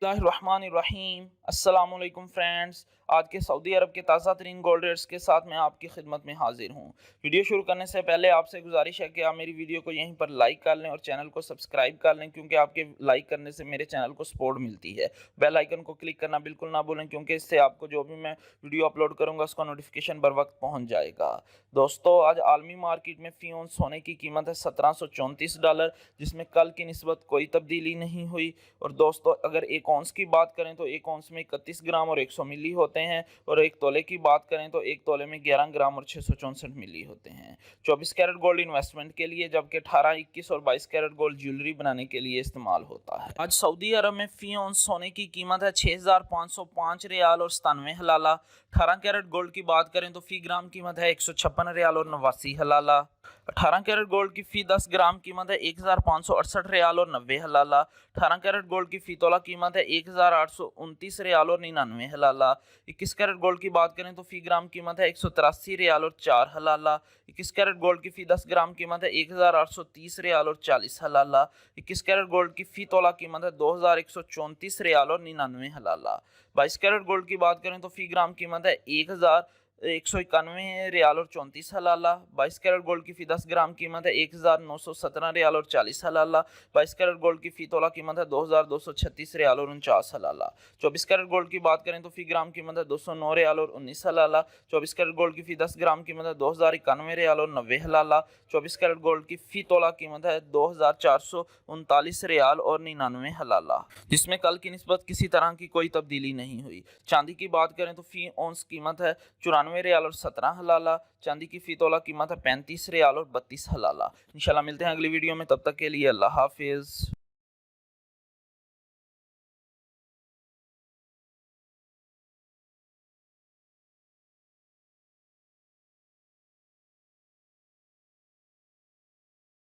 बिस्मिल्लाहिर्रहमानिर्रहीम। अस्सलाम वालेकुम फ्रेंड्स। आज के सऊदी अरब के ताज़ा तरीन गोल्ड रेट्स के साथ मैं आपकी खिदमत में हाजिर हूँ। वीडियो शुरू करने से पहले आपसे गुजारिश है कि आप मेरी वीडियो को यहीं पर लाइक कर लें और चैनल को सब्सक्राइब कर लें, क्योंकि आपके लाइक करने से मेरे चैनल को सपोर्ट मिलती है। बेल आइकन को क्लिक करना बिल्कुल ना भूलें, क्योंकि इससे आपको जो भी मैं वीडियो अपलोड करूँगा उसका नोटिफिकेशन बर वक्त पहुँच जाएगा। दोस्तों, आज आलमी मार्केट में फ़ी औंस सोने की कीमत है $1734, जिसमें कल की निस्बत कोई तब्दीली नहीं हुई। और दोस्तों, अगर एक औंस की बात करें तो एक औंस में 31 ग्राम और 100 मिली होते हैं, और एक तोले की बात करें तो एक तोले में 11 ग्राम और 664 मिली होते हैं। 24 कैरेट गोल्ड इन्वेस्टमेंट के लिए, जबकि 18, 21 और 22 कैरेट गोल्ड ज्वेलरी बनाने के लिए इस्तेमाल होता है। आज सऊदी अरब में फ़ी औंस सोने की कीमत है 6505 रियाल और 97 हलाला। 18 कैरेट गोल्ड की बात करें तो फ़ी ग्राम कीमत है 156 रियाल और 89 हलाला। 18 कैरेट गोल्ड की फ़ी 10 ग्राम कीमत है 1568 रियाल और 90 हलाला। 18 कैरेट गोल्ड की फ़ी तोला कीमत है 1829 रियाल और 99 हलाला। 21 कैरेट गोल्ड की बात करें तो फ़ी ग्राम कीमत है 183 रियाल और 4 हलाला। 21 कैरेट गोल्ड की फ़ी 10 ग्राम कीमत है 1830 रियाल और 40 हलाला। 21 कैरेट गोल्ड की फ़ी तोला कीमत है 2134 रियाल और 99 हलाला। 22 कैरेट गोल्ड की बात करें तो फ़ी ग्राम कीमत है 1191 रियाल और 34 हलाला। 22 कैरेट गोल्ड की फ़ी 10 ग्राम कीमत है 1917 रियाल और 40 हलाला। 22 कैरेट गोल्ड की फ़ी तोला कीमत है 2236 रियाल और 49 हलाला। 24 कैरेट गोल्ड की बात करें तो फ़ी ग्राम कीमत है 209 रियाल और 19 हलाला। 24 कैरेट गोल्ड की फ़ी 10 ग्राम कीमत है 2091 रियाल और 90 हलाला। 24 कैरेट गोल्ड की फ़ी तोला कीमत है 2439 रियाल और 99 हलाला, जिसमें कल की निस्बत किसी तरह की कोई तब्दीली नहीं हुई। चांदी की बात करें तो फ़ी औंस कीमत है 94 रियाल और 17 हलाला। चांदी की फ़ी तोला कीमत है 35 रियाल और 32 हलाला। इंशाल्लाह मिलते हैं अगली वीडियो में, तब तक के लिए अल्लाह हाफिज़।